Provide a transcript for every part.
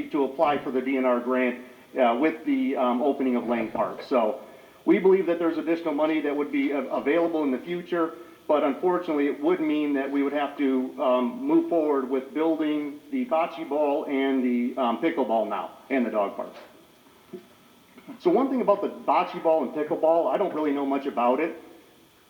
to apply for the DNR grant with the opening of Lang Park. So we believe that there's additional money that would be available in the future, but unfortunately it would mean that we would have to move forward with building the bocce ball and the pickleball now, and the dog park. So one thing about the bocce ball and pickleball, I don't really know much about it.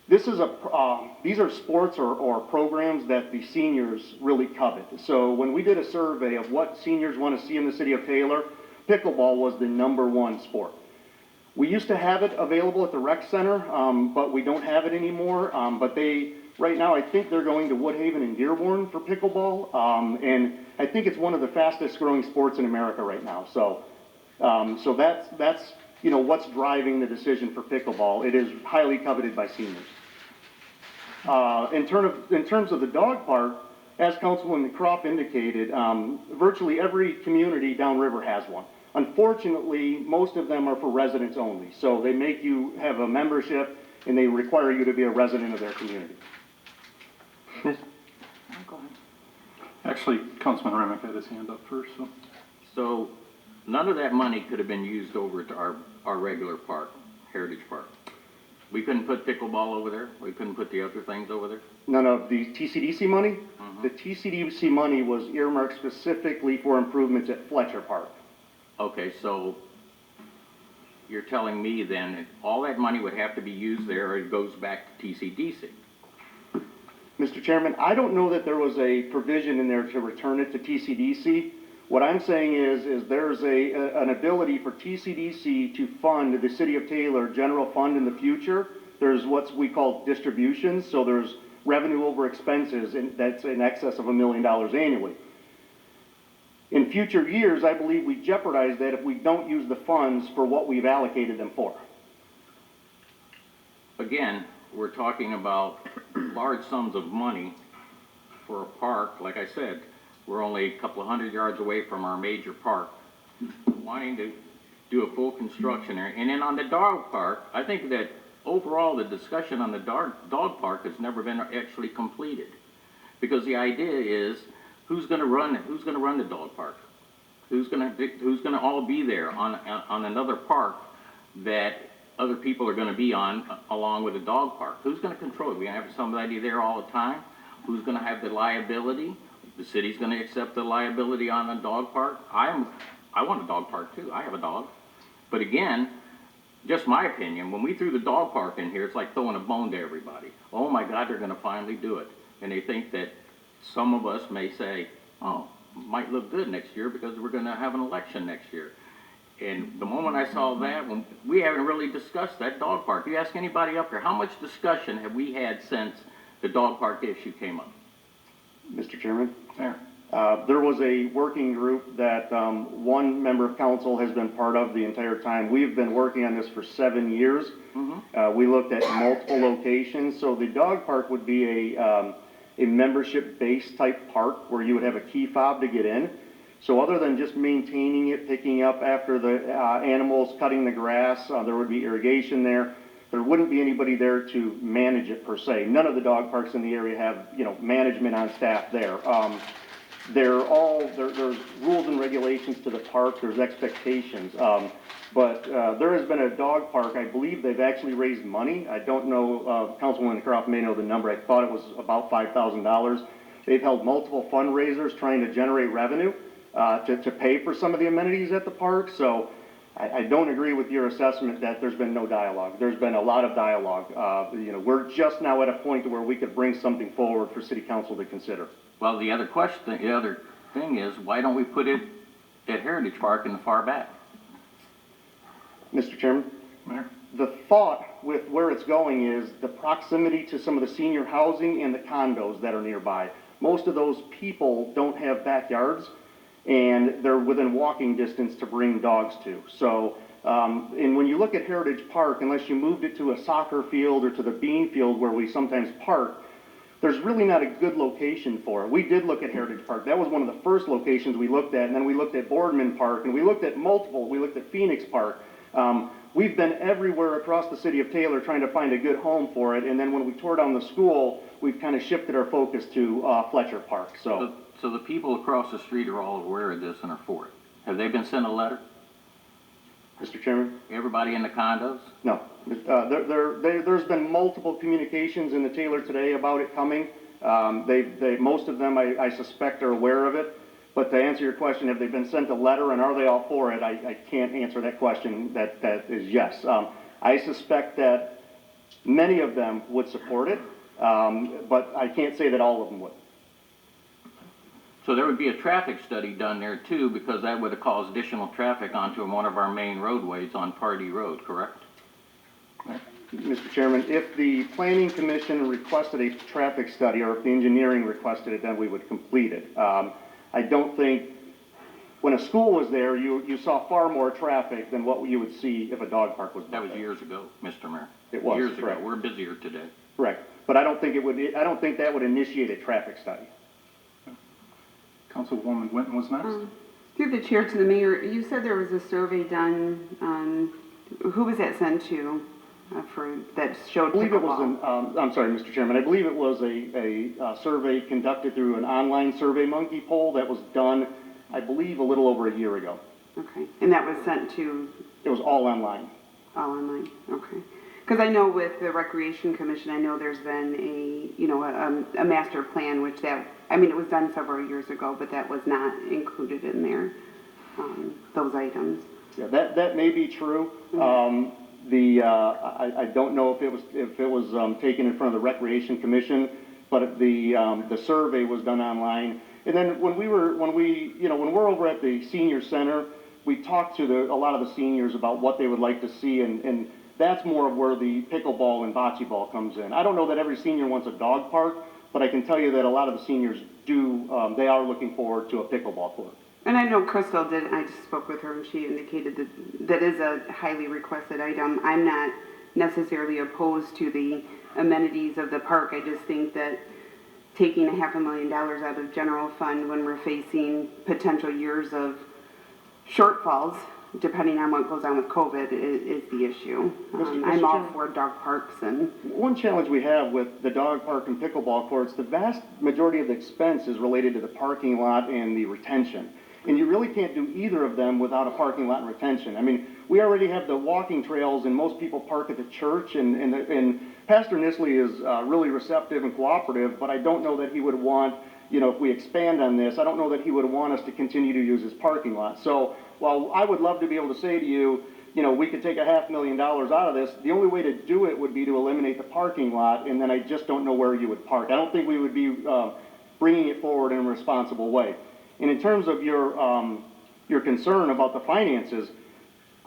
These are sports or programs that the seniors really covet. So when we did a survey of what seniors want to see in the city of Taylor, pickleball was the #1 sport. We used to have it available at the rec center, but we don't have it anymore. But right now, I think they're going to Woodhaven and Dearborn for pickleball. And I think it's one of the fastest growing sports in America right now. So that's what's driving the decision for pickleball. It is highly coveted by seniors. In terms of the dog park, as Councilman Croft indicated, virtually every community downriver has one. Unfortunately, most of them are for residents only. So they make you have a membership and they require you to be a resident of their community. Actually, Councilman Ramik had his hand up first. So none of that money could have been used over to our regular park, Heritage Park. We couldn't put pickleball over there? We couldn't put the other things over there? None of the TCDC money? The TCDC money was earmarked specifically for improvements at Fletcher Park. Okay, so you're telling me then all that money would have to be used there or it goes back to TCDC? Mr. Chairman, I don't know that there was a provision in there to return it to TCDC. What I'm saying is there's an ability for TCDC to fund the City of Taylor general fund in the future. There's what we call distributions, so there's revenue over expenses, and that's in excess of $1 million annually. In future years, I believe we jeopardize that if we don't use the funds for what we've allocated them for. Again, we're talking about large sums of money for a park. Like I said, we're only a couple of 100 yards away from our major park, wanting to do a full construction there. And then on the dog park, I think that overall the discussion on the dog park has never been actually completed. Because the idea is, who's going to run the dog park? Who's going to all be there on another park that other people are going to be on along with the dog park? Who's going to control it? We're going to have somebody there all the time? Who's going to have the liability? The city's going to accept the liability on a dog park? I want a dog park too. I have a dog. But again, just my opinion, when we threw the dog park in here, it's like throwing a bone to everybody. Oh my God, they're going to finally do it. And they think that some of us may say, oh, might look good next year because we're going to have an election next year. And the moment I saw that, we haven't really discussed that dog park. You ask anybody up here, how much discussion have we had since the dog park issue came up? Mr. Chairman? There. There was a working group that one member of council has been part of the entire time. We've been working on this for 7 years. We looked at multiple locations. So the dog park would be a membership-based type park where you would have a key fob to get in. So other than just maintaining it, picking up after the animals, cutting the grass, there would be irrigation there. There wouldn't be anybody there to manage it per se. None of the dog parks in the area have, management on staff there. There's rules and regulations to the park. There's expectations. But there has been a dog park. I believe they've actually raised money. I don't know. Councilwoman Croft may know the number. I thought it was about $5,000. They've held multiple fundraisers trying to generate revenue to pay for some of the amenities at the park. So I don't agree with your assessment that there's been no dialogue. There's been a lot of dialogue. We're just now at a point where we could bring something forward for City Council to consider. Well, the other thing is, why don't we put it at Heritage Park in the far back? Mr. Chairman? Mayor? The thought with where it's going is the proximity to some of the senior housing and the condos that are nearby. Most of those people don't have backyards, and they're within walking distance to bring dogs to. So, and when you look at Heritage Park, unless you moved it to a soccer field or to the bean field where we sometimes park, there's really not a good location for it. We did look at Heritage Park. That was one of the first locations we looked at, and then we looked at Boardman Park, and we looked at multiple. We looked at Phoenix Park. We've been everywhere across the city of Taylor trying to find a good home for it, and then when we tore down the school, we've kind of shifted our focus to Fletcher Park. So the people across the street are all aware of this and are for it. Have they been sent a letter? Mr. Chairman? Everybody in the condos? No. There's been multiple communications in the Taylor today about it coming. Most of them, I suspect, are aware of it. But to answer your question, have they been sent a letter and are they all for it? I can't answer that question. That is yes. I suspect that many of them would support it, but I can't say that all of them would. So there would be a traffic study done there too, because that would have caused additional traffic onto one of our main roadways on Pardee Road, correct? Mr. Chairman, if the Planning Commission requested a traffic study or if the engineering requested it, then we would complete it. I don't think, when a school was there, you saw far more traffic than what you would see if a dog park was That built was there. years ago, Mr. Mayor. It was, Years correct. ago. We're busier today. Correct. But I don't think that would initiate a traffic study. Councilwoman Winton was next. Through the chair to the mayor, you said there was a survey done, who was that sent to, that showed I believe it was pickleball? I'm sorry, Mr. Chairman, I believe it was a survey conducted through an online survey monkey poll that was done, I believe, a little over a year ago. Okay, and that was sent to It was all online. all online, okay. Because I know with the Recreation Commission, I know there's been a master plan, which it was done several years ago, but that was not included in there, those items. Yeah, that may be true. I don't know if it was taken in front of the Recreation Commission, but the survey was done online. And then when we're over at the senior center, we talked to a lot of the seniors about what they would like to see, and that's more of where the pickleball and bocce ball comes in. I don't know that every senior wants a dog park, but I can tell you that a lot of the seniors do. They are looking forward to a pickleball court. And I know Crystal did, I just spoke with her and she indicated that is a highly requested item. I'm not necessarily opposed to the amenities of the park. I just think that taking $500,000 out of general fund when we're facing potential years of shortfalls, depending on what goes on with COVID, is the issue. Mr. I'm all Chairman? for dog parks and One challenge we have with the dog park and pickleball courts, the vast majority of the expense is related to the parking lot and the retention. And you really can't do either of them without a parking lot and retention. I mean, we already have the walking trails and most people park at the church and Pastor Nisley is really receptive and cooperative, but I don't know that he would want, if we expand on this, I don't know that he would want us to continue to use his parking lot. So while I would love to be able to say to you, we could take $500,000 out of this, the only way to do it would be to eliminate the parking lot, and then I just don't know where you would park. I don't think we would be bringing it forward in a responsible way. And in terms of your concern about the finances,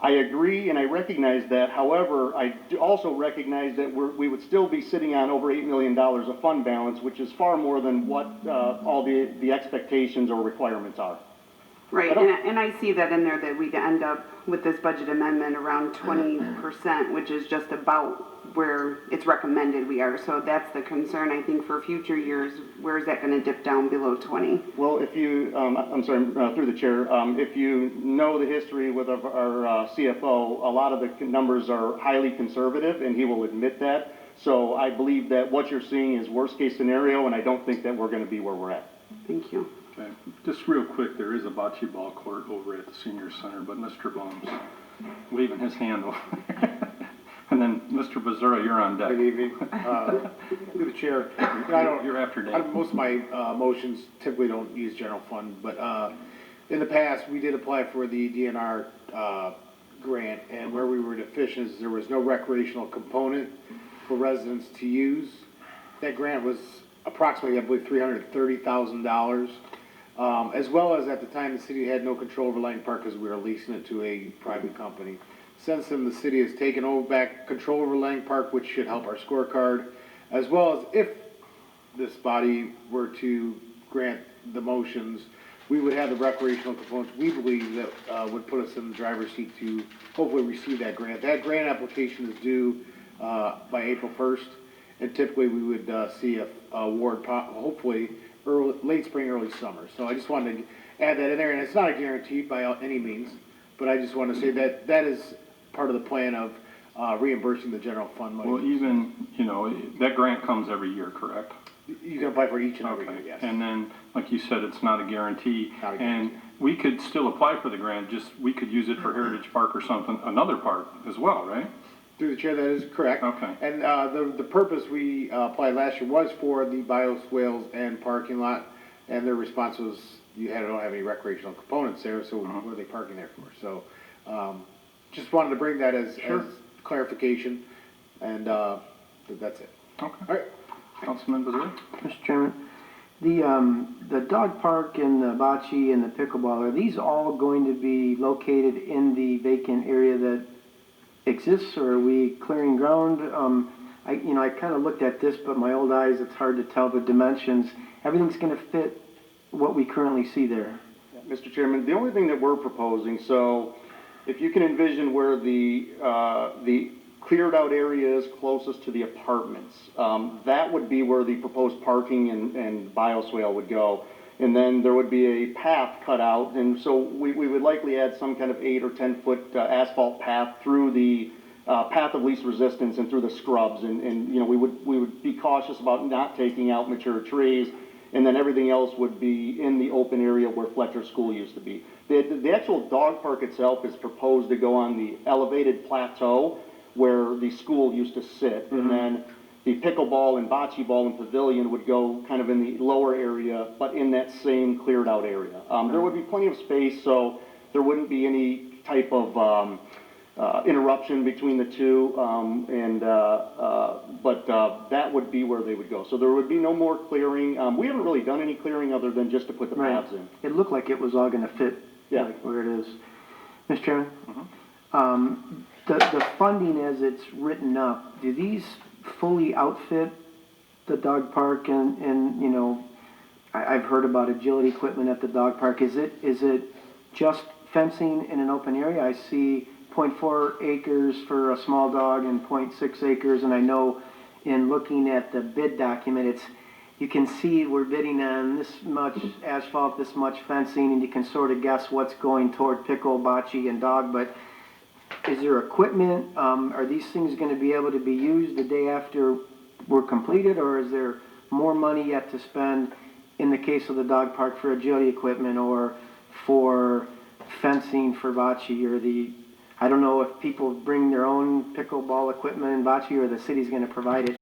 I agree and I recognize that. However, I also recognize that we would still be sitting on over $8 million of fund balance, which is far more than what all the expectations or requirements are. right, and I see that in there that we'd end up with this budget amendment around 20%, which is just about where it's recommended we are. So that's the concern, I think, for future years. Where is that going to dip down below 20? Well, if you, I'm sorry, through the chair, if you know the history with our CFO, a lot of the numbers are highly conservative, and he will admit that. So I believe that what you're seeing is worst case scenario, and I don't think that we're going to be where we're at. Thank you. Okay. Just real quick, there is a bocce ball court over at the senior center, but Mr. Baum's waving his hand over there. And then, Mr. Becerra, you're on deck. Good evening. Through the chair, You're after Dave. most of my motions typically don't use general fund, but in the past, we did apply for the DNR grant, and where we were deficient is there was no recreational component for residents to use. That grant was approximately, I believe, $330,000, as well as at the time, the city had no control over Lang Park because we were leasing it to a private company. Since then, the city has taken over back control over Lang Park, which should help our scorecard, as well as if this body were to grant the motions, we would have the recreational components we believe that would put us in the driver's seat to hopefully receive that grant. That grant application is due by April 1st, and typically we would see a award hopefully late spring, early summer. So I just wanted to add that in there, and it's not a guarantee by any means, but I just want to say that that is part of the plan of reimbursing the general fund money. Well, even, that grant comes every year, correct? You can apply for each and every year, Okay. yes. And then, like you said, it's not a guarantee. Not a guarantee. we could still apply for the grant, just we could use it for Heritage Park or something, another park as well, right? Through the chair, that is correct. Okay. And the purpose we applied last year was for the bioswales and parking lot, and their response was, don't have any recreational components there, so what are they parking there for? So, just wanted to bring that as clarification, and that's it. Okay. All right. Councilman Bazar? Mr. Chairman, the dog park and the bocce and the pickleball, are these all going to be located in the vacant area that exists, or are we clearing ground? I kind of looked at this, but my old eyes, it's hard to tell the dimensions. Everything's gonna fit what we currently see there. Mr. Chairman, the only thing that we're proposing, so if you can envision where the cleared out area is closest to the apartments, that would be where the proposed parking and bioswale would go. And then there would be a path cut out, and so we would likely add some kind of 8 or 10 foot asphalt path through the path of least resistance and through the scrubs, and we would be cautious about not taking out mature trees, and then everything else would be in the open area where Fletcher School used to be. The actual dog park itself is proposed to go on the elevated plateau where the school used to sit, and then the pickleball and bocce ball and pavilion would go kind of in the lower area, but in that same cleared out area. There would be plenty of space, so there wouldn't be any type of interruption between the two, but that would be where they would go. So there would be no more clearing. We haven't really done any clearing other than just to put the paths in. It looked like it was all gonna fit, Yeah. like where it is. Mr. Chairman? The funding as it's written up, do these fully outfit the dog park and I've heard about agility equipment at the dog park. Is it just fencing in an open area? I see 0.4 acres for a small dog and 0.6 acres, and I know in looking at the bid document, you can see we're bidding on this much asphalt, this much fencing, and you can sort of guess what's going toward pickle, bocce, and dog, but is there equipment? Are these things going to be able to be used the day after we're completed, or is there more money yet to spend in the case of the dog park for agility equipment or for fencing for bocce or I don't know if people bring their own pickleball equipment and bocce or the city's going to provide it.